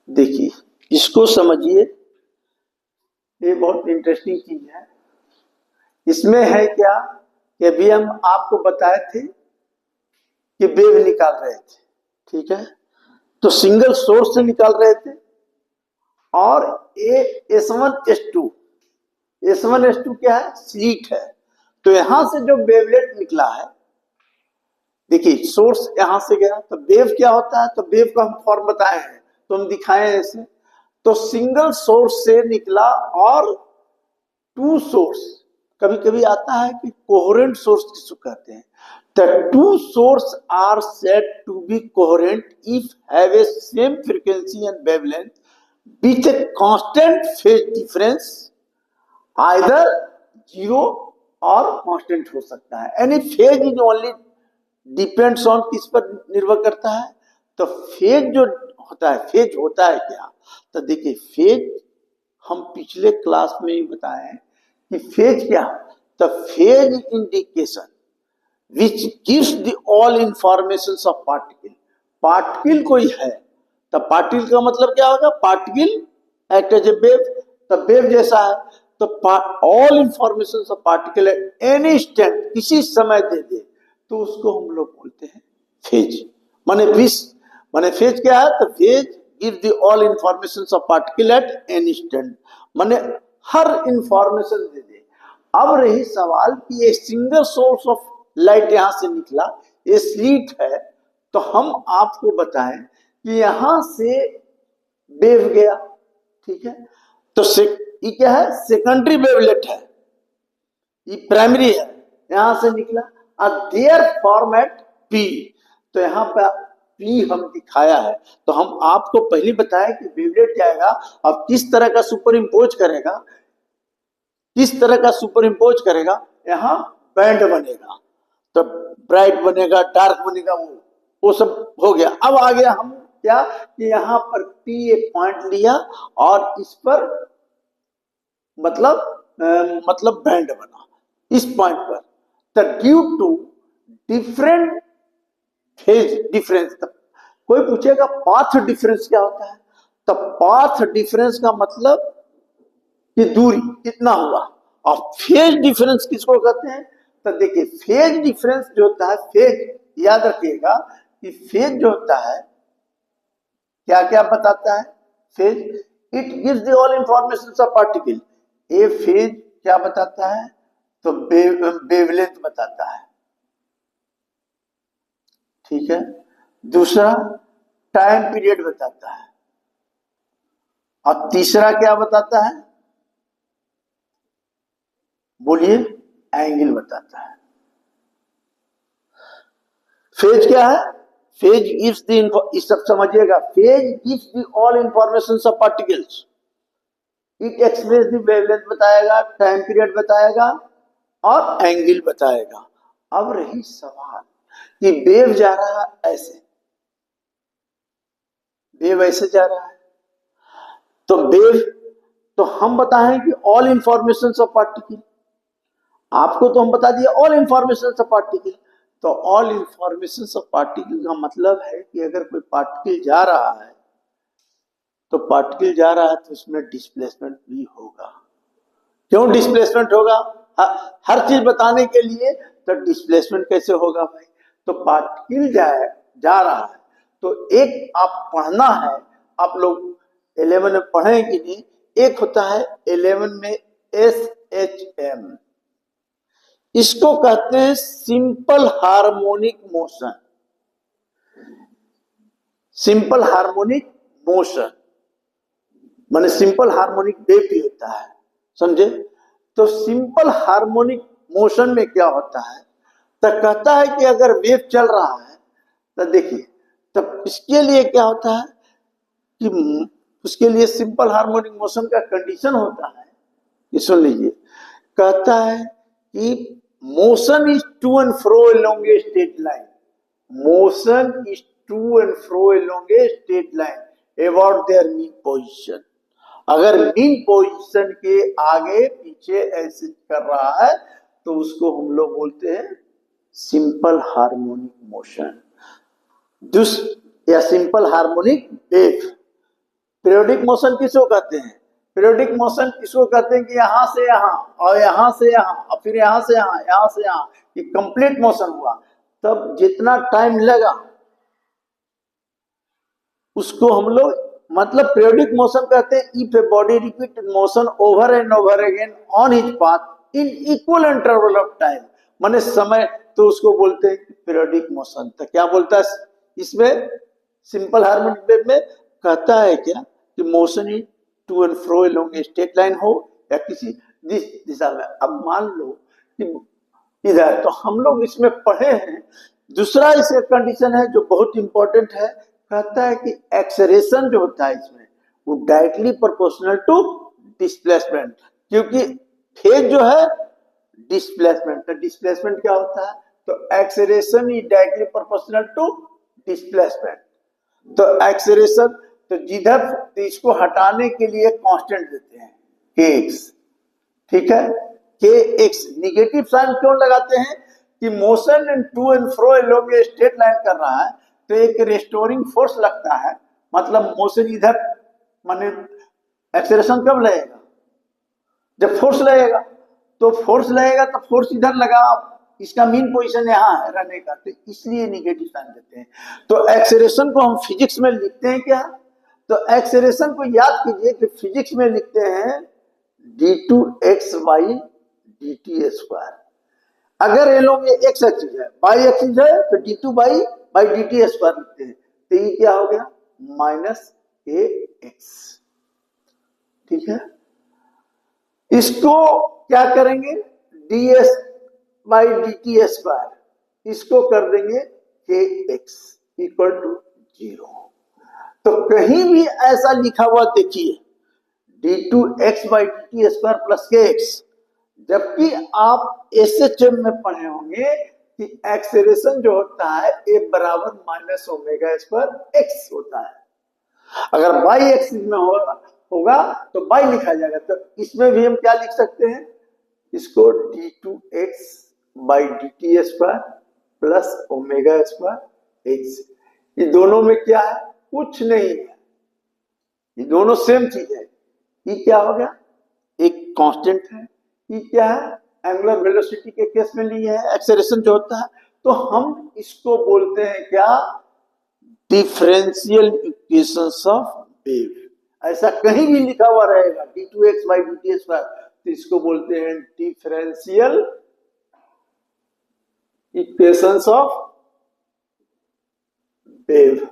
देखिए, इसको समझिए, ये बहुत इंटरेस्टिंग चीज है। इसमें है क्या कि अभी हम आपको बताए थे कि वेव निकाल रहे थे, ठीक है। तो सिंगल सोर्स से निकाल रहे थे और S1 S2 क्या है, स्लिट है। तो यहां से जो वेवलेट निकला है, देखिए सोर्स यहां से गया तो वेव क्या होता है, तो वेव का हम फॉर्म बताए हैं, तो हम दिखाए हैं ऐसे। तो सिंगल सोर्स से निकला और टू सोर्स, कभी कभी आता है कि कोहेरेंट सोर्स किसको कहते हैं। The two sources are said to be coherent if have a same frequency and wavelength with a constant phase difference, either zero और constant हो सकता है। यानी phase is only depends on किस पर निर्भर करता है, तो phase जो होता है, phase होता है क्या, तो देखिए phase हम पिछले क्लास में ही बताए हैं कि phase क्या है। तो phase indication which gives the all informations of particle। Particle कोई है तो पार्टिकल का मतलब क्या होगा, particle act as a wave, तो वेव जैसा है। तो all information of particle at any instant, किसी समय दे दे, तो उसको हम लोग बोलते हैं फेज। माने फेज क्या है, तो phase give the all information of particle at any instant, माने हर इंफॉर्मेशन दे दे। अब रही सवाल कि ये सिंगल सोर्स ऑफ लाइट यहां से निकला, ये स्लिट है, तो हम आपको बताएं कि यहां से वेव गया, ठीक है। तो ये क्या है, सेकेंडरी वेवलेट है, ये प्राइमरी है, यहां से निकला और देयर फॉर्मेट पी। तो यहां पर पी हम दिखाया है। तो हम आपको पहले बताया कि वेवलेट जाएगा, अब किस तरह का सुपर इम्पोज करेगा, किस तरह का सुपर इम्पोज करेगा, यहां बैंड बनेगा, तो ब्राइट बनेगा, डार्क बनेगा, वो सब हो गया। अब आ गया हम क्या कि यहां पर पी एक पॉइंट लिया और इस पर मतलब बैंड बना इस पॉइंट पर। तो due to different phase difference, कोई पूछेगा पाथ डिफरेंस क्या होता है, तो पाथ डिफरेंस का मतलब कि दूरी कितना हुआ, और फेज डिफरेंस किसको कहते हैं। तो देखिए फेज डिफरेंस जो होता है, फेज याद रखिएगा कि फेज जो होता है क्या क्या बताता है, phase it gives the all information of particle. A phase क्या बताता है, तो वेवलेंथ बताता है, ठीक है। दूसरा टाइम पीरियड बताता है, और तीसरा क्या बताता है, बोलिए, एंगल बताता है। फेज क्या है, फेज गिव्स द, इस सब समझिएगा, phase gives the all information of particles, it express the wavelength बताएगा, टाइम पीरियड बताएगा और एंगल बताएगा। अब रही सवाल कि वेव जा रहा है ऐसे, वेव ऐसे जा रहा है, तो वेव, तो हम बताएं कि ऑल इंफॉर्मेशन ऑफ पार्टिकल, आपको तो हम बता दिए ऑल इंफॉर्मेशन ऑफ पार्टिकल। तो ऑल इंफॉर्मेशन ऑफ पार्टिकल का मतलब है कि अगर कोई पार्टिकल जा रहा है, तो पार्टिकल जा रहा है तो उसमें डिस्प्लेसमेंट भी होगा। क्यों डिस्प्लेसमेंट होगा, हर चीज बताने के लिए, तो डिस्प्लेसमेंट कैसे होगा भाई, तो पार्टिकल जा रहा है, तो एक आप पढ़ना है, आप लोग 11 में पढ़े कि नहीं, एक होता है 11 में SHM, इसको कहते हैं simple harmonic motion. Simple harmonic motion माने सिंपल हार्मोनिक वेव भी होता है, समझे। तो सिंपल हार्मोनिक मोशन में क्या होता है, तो कहता है कि अगर वेव चल रहा है, तो देखिए, तब इसके लिए क्या होता है कि उसके लिए सिंपल हार्मोनिक मोशन का कंडीशन होता है, ये सुन लीजिए, कहता है कि motion is to and fro along a straight line, motion is to and fro along a straight line about their mean position. अगर मीन पोजीशन के आगे पीछे ऐसे कर रहा है, तो उसको हम लोग बोलते हैं सिंपल हार्मोनिक मोशन या simple harmonic wave. Periodic motion किसको कहते हैं? पीरियोडिक मोशन किसको कहते हैं कि यहां से यहां और यहां से यहां और फिर यहां से यहां, यहां से यहां, ये कंप्लीट मोशन हुआ। तब जितना टाइम लगा उसको हम लोग मतलब पीरियोडिक मोशन कहते हैं if a body repeat motion over and over again on his path in equal interval of time, माने समय, तो उसको बोलते हैं पीरियोडिक मोशन। तो क्या बोलता है इसमें? सिंपल हार्मोनिक वेव में कहता है क्या कि motion is to and fro along a straight line हो या किसी दिशा में। अब मान लो कि इधर, तो हम लोग इसमें पढ़े हैं। दूसरा इसका कंडीशन है जो बहुत इंपॉर्टेंट है, कहता है कि एक्सेलरेशन जो होता है इसमें वो डायरेक्टली प्रोपोर्शनल टू डिस्प्लेसमेंट, क्योंकि फेज जो है डिस्प्लेसमेंट, तो डिस्प्लेसमेंट क्या होता है? तो acceleration is directly proportional to displacement. तो एक्सेलरेशन, तो जिधर, तो इसको हटाने के लिए कांस्टेंट देते हैं kx, ठीक है। kx निगेटिव साइन क्यों लगाते हैं? कि motion in to and fro along a straight line कर रहा है, तो एक रेस्टोरिंग फोर्स लगता है, मतलब मोशन इधर, माने एक्सेलरेशन कब लगेगा? जब फोर्स लगेगा, तो फोर्स लगेगा तो फोर्स इधर लगा, इसका मीन पोजीशन यहाँ है रहने का, तो इसलिए निगेटिव साइन देते हैं। तो एक्सेलरेशन को हम फिजिक्स में लिखते हैं क्या? तो एक्सेलरेशन को याद कीजिए कि फिजिक्स में लिखते हैं d2x dt स्क्वायर। अगर ये लोग एक्स एक्सिस है, बाई एक्सिस है, तो d2 बाई dt स्क्वायर लिखते हैं। तो ये क्या हो गया? माइनस ax, ठीक है। इसको क्या करेंगे? ds बाई dt स्क्वायर, इसको कर देंगे kx इक्वल टू 0। तो कहीं भी ऐसा लिखा हुआ देखिए d2x by dt square plus kx, जबकि आप एसएचएम में पढ़े होंगे कि एक्सेलरेशन जो होता है ए बराबर माइनस ओमेगा स्क्वायर एक्स होता है। अगर बाई एक्सिस में होगा तो बाई लिखा जाएगा। तो इसमें भी हम क्या लिख सकते हैं? इसको d2x by dt square plus omega square x. ये दोनों में क्या है? कुछ नहीं है, ये दोनों सेम चीज है। ये क्या हो गया? एक कांस्टेंट है, ये क्या है? एंगुलर वेलोसिटी के केस में लिए है एक्सेलरेशन जो होता है। तो हम इसको बोलते हैं क्या? Differential equations of wave. ऐसा कहीं भी लिखा हुआ रहेगा d2x बाई dt स्क्वायर, तो इसको बोलते हैं डिफरेंशियल इक्वेशंस ऑफ वेव।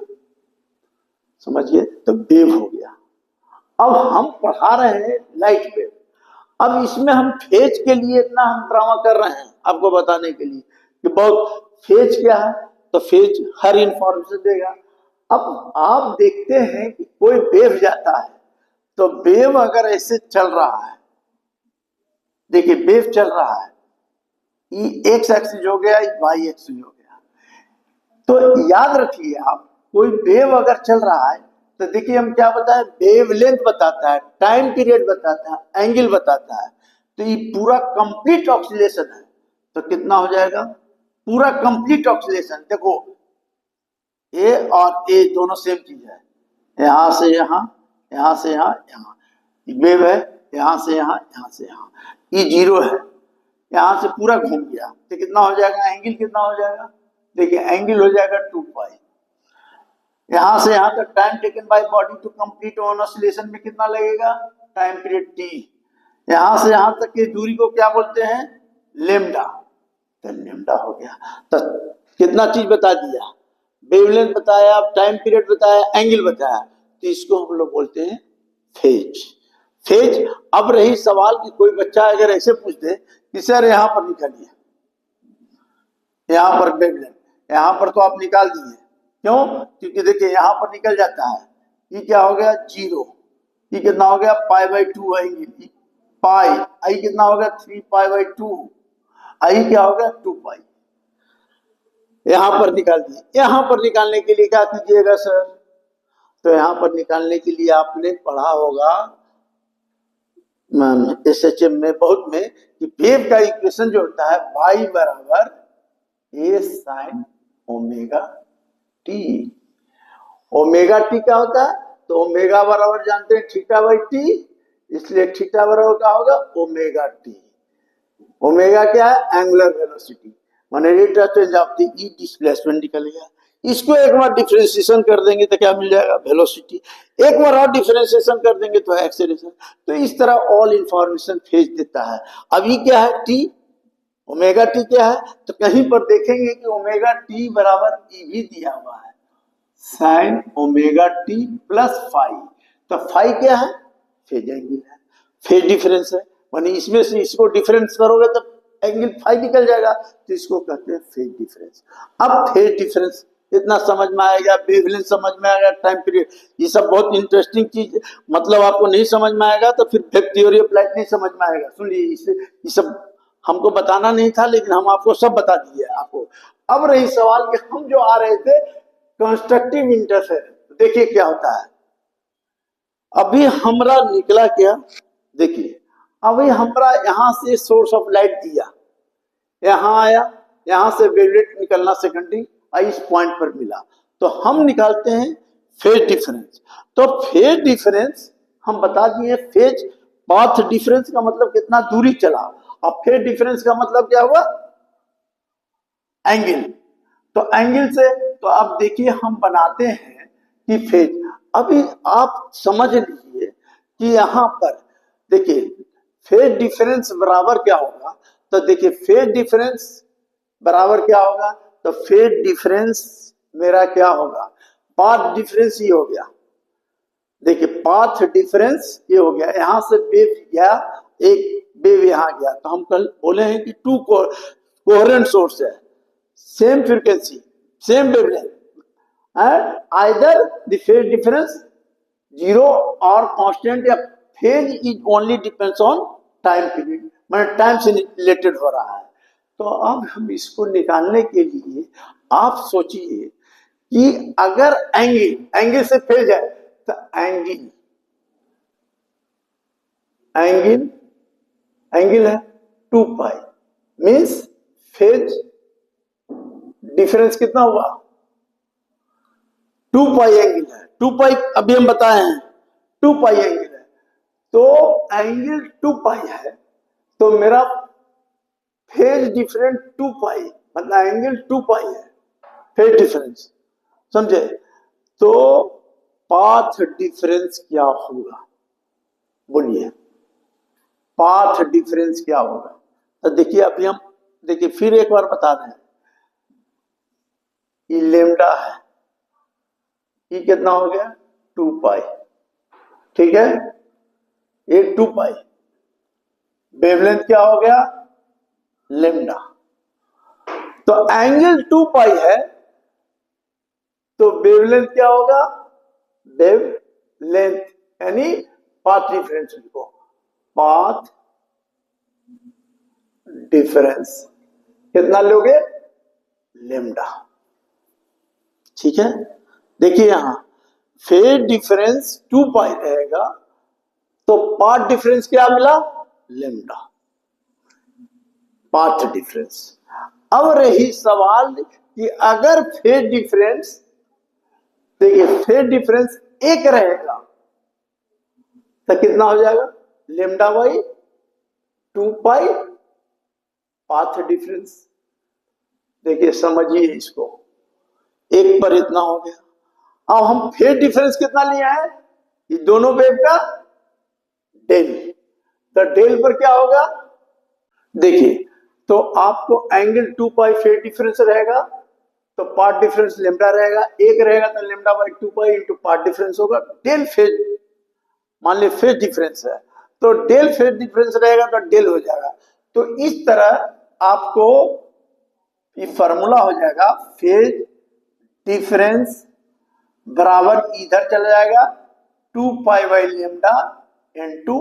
समझिए, तो वेव हो गया। अब हम पढ़ा रहे हैं लाइट वेव। अब इसमें हम फेज के लिए इतना हम ड्रामा कर रहे हैं आपको बताने के लिए कि बहुत फेज क्या है, तो फेज हर इंफॉर्मेशन देगा। अब आप देखते हैं कि कोई वेव जाता है, तो वेव अगर ऐसे चल रहा है, देखिए वेव चल रहा है, ये एक्स एक्सिस हो गया, ये वाई एक्सिस हो गया। तो याद रखिए आप, कोई वेव अगर चल रहा है तो देखिए हम क्या बताए? वेव लेंथ बताता है, टाइम पीरियड बताता है, एंगल बताता है। तो ये पूरा कंप्लीट ऑक्सीलेशन है। तो कितना हो जाएगा? पूरा कंप्लीट ऑक्सीलेशन। देखो ए और ए दोनों सेम चीज है, यहां से यहां, यहां से यहां, यहां वेव है, यहां से यहां, यहां से यहां। ये 0 है, यहां से पूरा घूम गया, तो कितना हो जाएगा? एंगल कितना हो जाएगा? देखिए एंगल हो जाएगा 2π। यहां से यहां तक time taken by body to complete on oscillation में कितना लगेगा? Time period t। यहां से यहां तक की दूरी को क्या बोलते हैं? लेम्डा। तो लेम्डा हो गया। तो कितना चीज बता दिया? वेवलेंथ बताया, टाइम पीरियड बताया, एंगल बताया। तो इसको हम लोग बोलते हैं फेज। फेज। अब रही सवाल कि कोई बच्चा अगर ऐसे पूछ दे कि सर यहां पर निकालिए, यहां पर वेवलेंथ, यहां पर तो आप निकाल दिए, क्यों? क्योंकि देखिए यहां पर निकल जाता है, ये क्या हो गया? 0। ये कितना हो गया? π/2 आएंगे, पाई। आई कितना हो गया? 3π/2। आई क्या हो गया? 2π। यहां पर निकाल दिए। यहां पर निकालने के लिए क्या कीजिएगा सर? तो यहां पर निकालने के लिए आपने पढ़ा होगा एसएचएम में बहुत में कि वेव का इक्वेशन जो होता है y बराबर a sin omega T. Omega T क्या होता है? तो ओमेगा बराबर जानते हैं थीटा बाई टी, इसलिए थीटा बराबर क्या होगा ओमेगा टी। ओमेगा क्या है एंगुलर वेलोसिटी, माने rate of change of the E displacement निकल गया। इसको एक बार डिफरेंशिएशन कर देंगे तो क्या मिल जाएगा वेलोसिटी, एक बार और डिफरेंशिएशन कर देंगे तो एक्सेलरेशन। तो इस तरह ऑल इंफॉर्मेशन भेज देता है। अभी क्या है टी, ओमेगा टी क्या है, तो कहीं पर देखेंगे कि ओमेगा टी बराबर ई भी दिया हुआ है sine omega t plus phi. तो फाई क्या है फेज एंगल है, फेज डिफरेंस है, मानी इसमें से इसको डिफरेंस करोगे तो एंगल फाई निकल जाएगा, तो इसको कहते हैं फेज डिफरेंस। अब फेज डिफरेंस इतना समझ में आएगा, वेवलेंथ समझ में आएगा, टाइम पीरियड, ये सब बहुत इंटरेस्टिंग चीज, मतलब आपको नहीं समझ में आएगा तो फिर वेव थ्योरी ऑफ लाइट नहीं समझ में आएगा। सुनिए ये सब हमको बताना नहीं था लेकिन हम आपको सब बता दिए आपको। अब रही सवाल कि हम जो आ रहे थे कंस्ट्रक्टिव इंटरफेरेंस, देखिए क्या होता है। अभी हमरा निकला क्या, देखिए अभी हमरा यहां से सोर्स ऑफ लाइट दिया, यहां आया, यहां से वेवलेट निकलना सेकेंडरी इस पॉइंट पर मिला, तो हम निकालते हैं फेज डिफरेंस। तो फेज डिफरेंस हम बता दिए, फेज पाथ डिफरेंस का मतलब कितना दूरी चला, और फेज डिफरेंस का मतलब क्या हुआ एंगल। तो एंगल से तो अब देखिए हम बनाते हैं कि फेज, अभी आप समझ लीजिए कि यहां पर देखिए फेज डिफरेंस बराबर क्या होगा, तो देखिए फेज डिफरेंस बराबर क्या होगा, तो फेज डिफरेंस मेरा क्या होगा, पाथ डिफरेंस ये हो गया, देखिए पाथ डिफरेंस ये हो गया, यहां से वेव गया, एक वेव यहां गया, तो हम कल बोले हैं कि टू कोहेरेंट सोर्स है, same frequency same wavelength, either the phase difference zero और कांस्टेंट, या phase is only depends on time period, मतलब टाइम से रिलेटेड हो रहा है। तो अब हम इसको निकालने के लिए आप सोचिए कि अगर एंगल से फेज है तो एंगल है 2 पाई, मीन्स फेज डिफरेंस कितना हुआ 2 पाई एंगल है, 2 पाई अभी हम बताए हैं 2 पाई एंगल है, तो एंगल 2 पाई है, तो मेरा फेज डिफरेंस 2 पाई, मतलब एंगल 2 पाई है फेज डिफरेंस, समझे। तो पाथ डिफरेंस क्या होगा, बोलिए पाथ डिफरेंस क्या होगा। तो देखिए अभी हम देखिए फिर एक बार बता दें, ये लेमडा है, ये कितना हो गया 2 पाई, ठीक है, ये 2 पाई, वेवलेंथ क्या हो गया लेमडा, तो एंगल 2 पाई है, तो वेवलेंथ क्या होगा वेवलेंथ, यानी पाथ डिफरेंस लिखो, पाथ डिफरेंस कितना लोगे लेमडा, ठीक है। देखिए यहां फेज डिफरेंस 2 पाई रहेगा, तो पाथ डिफरेंस क्या मिला लेमडा, पाथ डिफरेंस। अब रही सवाल कि अगर फेज डिफरेंस, देखिए फेज डिफरेंस एक रहेगा तो कितना हो जाएगा lambda by 2 pi path difference. देखिए समझिए इसको, एक पर इतना हो गया। अब हम फेज डिफरेंस कितना लिया है, ये दोनों वेव का डेल, तो डेल पर क्या होगा, देखिए तो आपको एंगल 2 पाई फेज डिफरेंस रहेगा, तो पार्ट डिफरेंस लेमडा रहेगा, एक रहेगा तो lambda by 2 pi into path difference होगा, डेल फेज, मान ली फेज डिफरेंस है तो डेल फेज डिफरेंस रहेगा तो डेल हो जाएगा। तो इस तरह आपको ये फार्मूला हो जाएगा, फेज डिफरेंस बराबर इधर चला जाएगा 2 pi by lambda into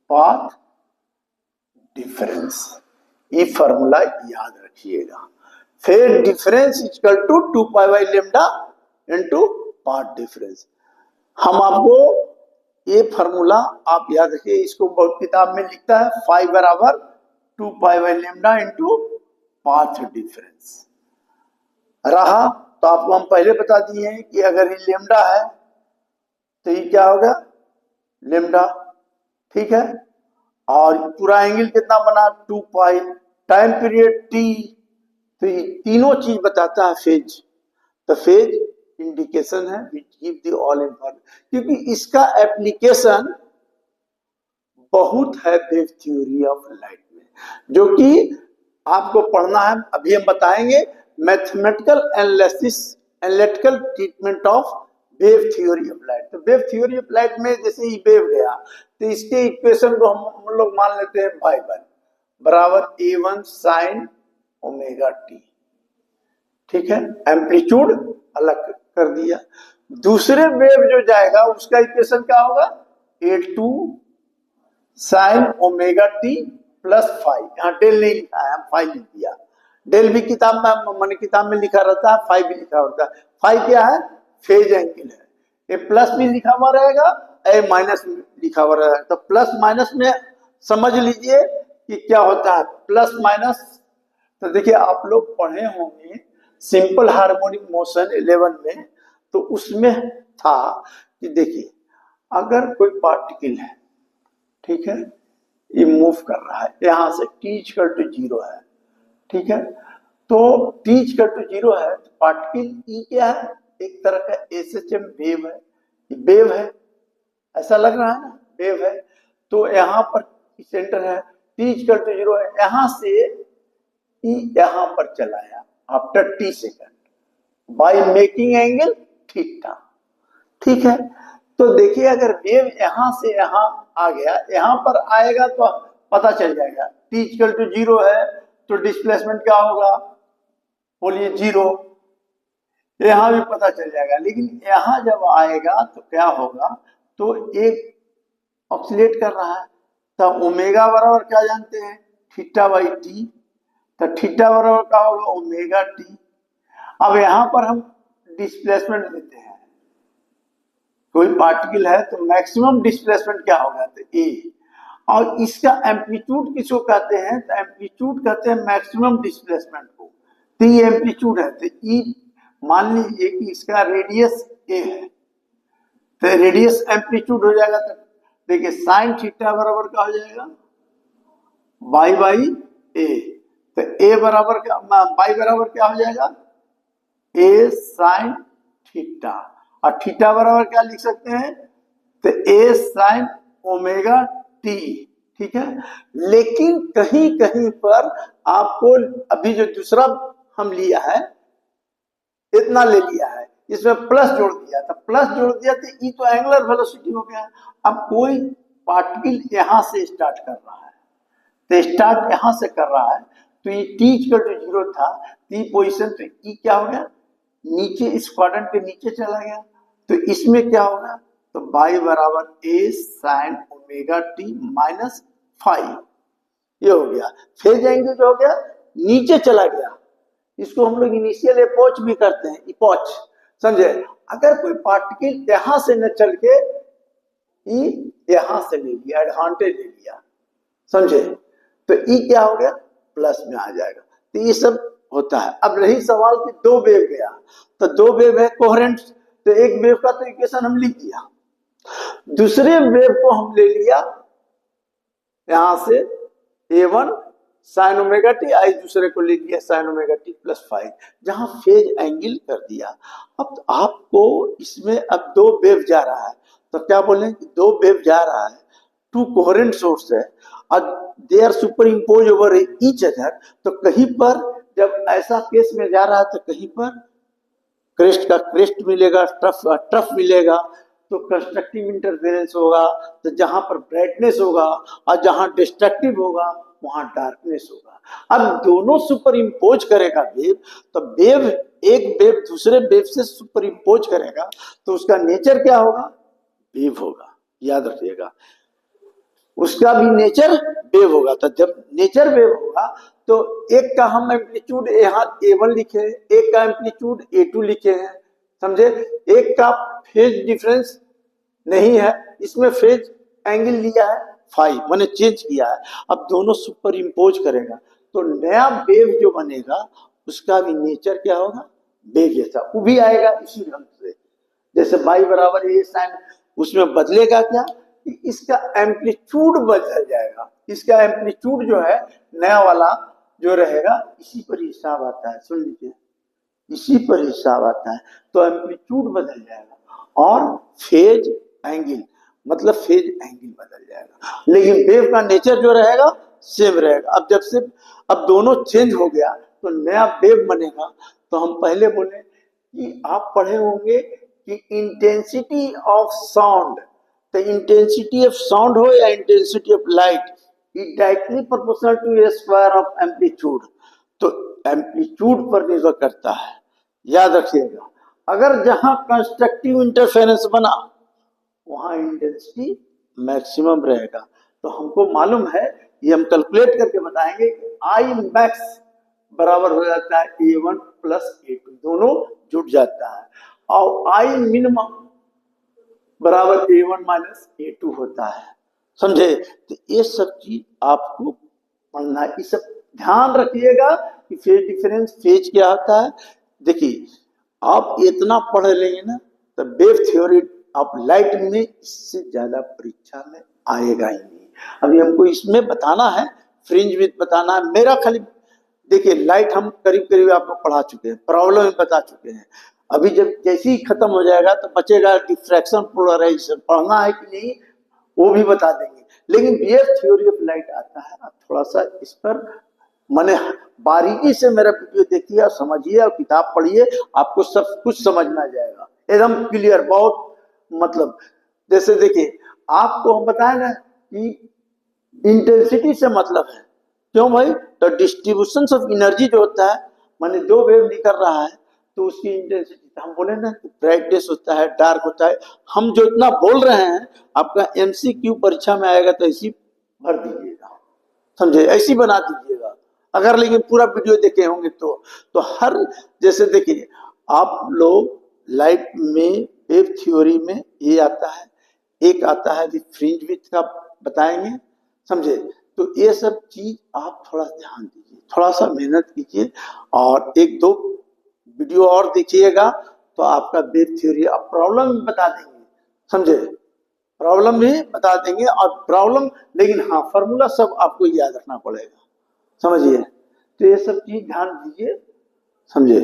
path difference, ये फार्मूला याद रखिएगा, phase difference equal to 2 pi by lambda into path difference. हम आपको ये फार्मूला आप याद रखिए, इसको बहुत किताब में लिखता है फाई बराबर 2 pi by lambda into path difference रहा। तो आपको हम पहले बता दिए हैं कि अगर ये लेमडा है तो ये क्या होगा, लेमडा, ठीक है। और पूरा एंगल कितना बना, 2 पाई, टाइम पीरियड टी। तो ये तीनों चीज बताता है फेज। तो फेज इंडिकेशन है which give the all information, क्योंकि इसका एप्लीकेशन बहुत है वेव थ्योरी ऑफ लाइट में, जो कि आपको पढ़ना है। अभी हम बताएंगे mathematical analysis, analytical treatment of wave theory of light. तो वेव थ्योरी ऑफ लाइट में जैसे ही वेव गया तो इसके इक्वेशन को हम लोग मान लेते हैं y1 बराबर a1 साइन ओमेगा टी, ठीक है। एम्पलीट्यूड अलग कर दिया। दूसरे वेव जो जाएगा उसका इक्वेशन क्या होगा, a2 sign omega t plus five. यहाँ डेल नहीं लिखा है, हम फाइव लिख दिया। डेल भी किताब में, मैंने किताब में लिखा रहता है, फाइव भी लिखा होता है। फाइव क्या है, फेज एंगल है। ए प्लस भी लिखा हुआ रहेगा, ए माइनस लिखा हुआ रहेगा। तो प्लस माइनस में समझ लीजिए कि क्या होता है, प्लस माइनस। तो देखिए आप लोग पढ़े होंगे सिंपल हार्मोनिक मोशन 11 में, तो उसमें था कि देखिए अगर कोई पार्टिकल है, ठीक है, ये मूव कर रहा है, यहां से t इक्वल टू 0 है, ठीक है। तो t इक्वल टू 0 है तो पार्टिकल ई क्या है, एक तरह का एसएचएम वेव है, वेव है, ऐसा लग रहा है ना, वेव है। तो यहाँ पर सेंटर है, t इक्वल टू 0 है, यहां से ई यहां पर चलाया after t second by making angle theta, ठीक है। तो देखिए अगर वेव यहां से यहां आ गया, यहां पर आएगा तो पता चल जाएगा t इक्वल टू 0 है तो डिस्प्लेसमेंट क्या होगा, बोलिए 0। यहां भी पता चल जाएगा, लेकिन यहां जब आएगा तो क्या होगा, तो एक ऑक्सीलेट कर रहा है। तो ओमेगा बराबर क्या जानते हैं, थीटा बाई टी। तो थीटा बराबर क्या होगा, ओमेगा टी। अब यहां पर हम डिस्प्लेसमेंट देते हैं, कोई पार्टिकल है तो मैक्सिमम डिस्प्लेसमेंट क्या होगा, तो ए। और इसका एम्पलीट्यूड किसको कहते हैं, तो एम्पलीट्यूड कहते हैं मैक्सिमम डिस्प्लेसमेंट को। तो ये एम्पलीट्यूड है, तो ई मान लीजिए कि इसका रेडियस ए है, तो रेडियस एम्पलीट्यूड हो जाएगा। तो देखिए साइन थीटा बराबर क्या हो जाएगा, बाई बाई ए। तो ए बराबर क्या, बाई बराबर क्या हो जाएगा, ए साइन थीटा। और थीटा बराबर क्या लिख सकते हैं, तो ए साइन ओमेगा टी, ठीक है। लेकिन कहीं कहीं पर आपको अभी जो दूसरा हम लिया है, इतना ले लिया है, इसमें प्लस जोड़ दिया, तो प्लस जोड़ दिया तो ई तो एंगुलर वेलोसिटी हो गया। अब कोई पार्टिकल यहां से स्टार्ट कर रहा है, तो स्टार्ट यहां से कर रहा है, तो ये टी इक्वल टू 0 था, टी पोजिशन, तो ई क्या हो गया, नीचे इस क्वाड्रेंट के नीचे चला गया। तो इसमें क्या होगा, तो बाई बराबर ए साइन ओमेगा टी माइनस 5, ये हो गया। फेज एंगल जो हो गया नीचे चला गया, इसको हम लोग इनिशियल अप्रोच भी करते हैं, इपोच, समझे। अगर कोई पार्टिकल यहां से न चल के ई यहां से ले लिया, एडवांटेज ले लिया, समझे, तो ई क्या हो गया, प्लस में आ जाएगा। तो ये सब होता है। अब रही सवाल कि दो वेव गया, तो दो वेव है कोहेरेंट, तो एक वेव का तो इक्वेशन हम लिख दिया, दूसरे वेव को हम ले लिया यहां से a1 साइन ओमेगा टी, आई दूसरे को ले लिया साइन ओमेगा टी प्लस 5, जहां फेज एंगल कर दिया। अब आपको इसमें अब दो वेव जा रहा है, तो क्या बोले कि दो वेव जा रहा है, टू कोहेरेंट सोर्स है और they are superimpose over each other. तो कहीं पर जब ऐसा केस में जा रहा है तो कहीं पर क्रेस्ट का क्रेस्ट मिलेगा, ट्रफ मिलेगा, तो कंस्ट्रक्टिव इंटरफेरेंस होगा। तो जहां पर ब्राइटनेस होगा और जहां डिस्ट्रक्टिव होगा वहां डार्कनेस होगा। अब दोनों सुपर इम्पोज करेगा वेव, तो वेव एक वेव दूसरे वेव से सुपर इम्पोज करेगा तो उसका नेचर क्या होगा, वेव होगा, याद रखिएगा, उसका भी नेचर वेव होगा। तो जब नेचर वेव होगा तो एक का हम एम्पलीट्यूड यहाँ A1 लिखे हैं, एक का एम्पलीट्यूड A2 लिखे हैं, समझे। एक का फेज डिफरेंस नहीं है, इसमें फेज एंगल लिया है 5, मैंने चेंज किया है। अब दोनों सुपर इम्पोज करेगा तो नया वेव जो बनेगा उसका भी नेचर क्या होगा, वेव जैसा, वो भी आएगा इसी ढंग से, जैसे बाई बराबर ए साइन उसमें बदलेगा क्या कि इसका एम्पलीट्यूड बदल जाएगा। इसका एम्पलीट्यूड जो है नया वाला जो रहेगा इसी पर हिसाब आता है, सुन लीजिए, इसी पर हिसाब आता है। तो एम्पलीट्यूड बदल जाएगा और फेज एंगल, मतलब फेज एंगल बदल जाएगा, लेकिन वेव का नेचर जो रहेगा सेम रहेगा। अब दोनों चेंज हो गया तो नया वेव बनेगा। तो हम पहले बोले कि आप पढ़े होंगे कि इंटेंसिटी ऑफ साउंड, तो इंटेंसिटी ऑफ साउंड हो या intensity of light, it directly proportional to a square of amplitude. तो एम्पलीट्यूड पर निर्भर करता है, याद रखिएगा। अगर जहां कंस्ट्रक्टिव इंटरफेरेंस बना वहां इंटेंसिटी मैक्सिमम रहेगा। तो हमको मालूम है, ये हम कैलकुलेट करके बताएंगे कि आई मैक्स बराबर हो जाता है A1 प्लस A2, दोनों जुड़ जाता है, और आई मिनिमम बराबर A1 माइनस A2 होता है, समझे। तो ये सब चीज आपको पढ़ना है, ये सब ध्यान रखिएगा कि फेज डिफरेंस, फेज क्या होता है। देखिए आप इतना पढ़ लेंगे ना तो वेव थ्योरी आप लाइट में इससे ज्यादा परीक्षा में आएगा ही नहीं। अभी हमको इसमें बताना है, फ्रिंज विथ बताना है मेरा खाली। देखिए लाइट हम करीब करीब आपको पढ़ा चुके हैं, प्रॉब्लम बता चुके हैं। अभी जब जैसे ही खत्म हो जाएगा तो बचेगा डिफ्रैक्शन, पोलराइजेशन, पढ़ना है कि नहीं वो भी बता देंगे। लेकिन वेव थ्योरी ऑफ लाइट आता है, आप थोड़ा सा इस पर माने बारीकी से मेरा वीडियो देखिए और समझिए और किताब पढ़िए, आपको सब कुछ समझ में आ जाएगा एकदम क्लियर। बहुत मतलब जैसे देखिए आपको हम बताए ना कि इंटेंसिटी से मतलब है, क्यों भाई, तो डिस्ट्रीब्यूशन ऑफ एनर्जी जो होता है, माने दो वेव निकल रहा है तो उसकी इंटेंसिटी, हम बोले ना ब्राइटनेस होता है, डार्क होता है। हम जो इतना बोल रहे हैं आपका MCQ परीक्षा में आएगा तो ऐसी भर दीजिएगा, समझे, ऐसी बना दीजिएगा। अगर लेकिन पूरा वीडियो देखे होंगे तो हर, जैसे देखिए आप लोग लाइट में वेव थ्योरी में ये आता है, एक आता है फ्रिंज विथ का बताएंगे, समझे। तो ये सब चीज आप थोड़ा ध्यान दीजिए, थोड़ा सा मेहनत कीजिए और एक दो वीडियो और देखिएगा तो आपका वेव थ्योरी आप प्रॉब्लम बता देंगे, समझे, प्रॉब्लम भी बता देंगे और प्रॉब्लम, लेकिन हाँ फॉर्मूला सब आपको याद रखना पड़ेगा, समझिए। तो ये सब चीज ध्यान दीजिए, समझे।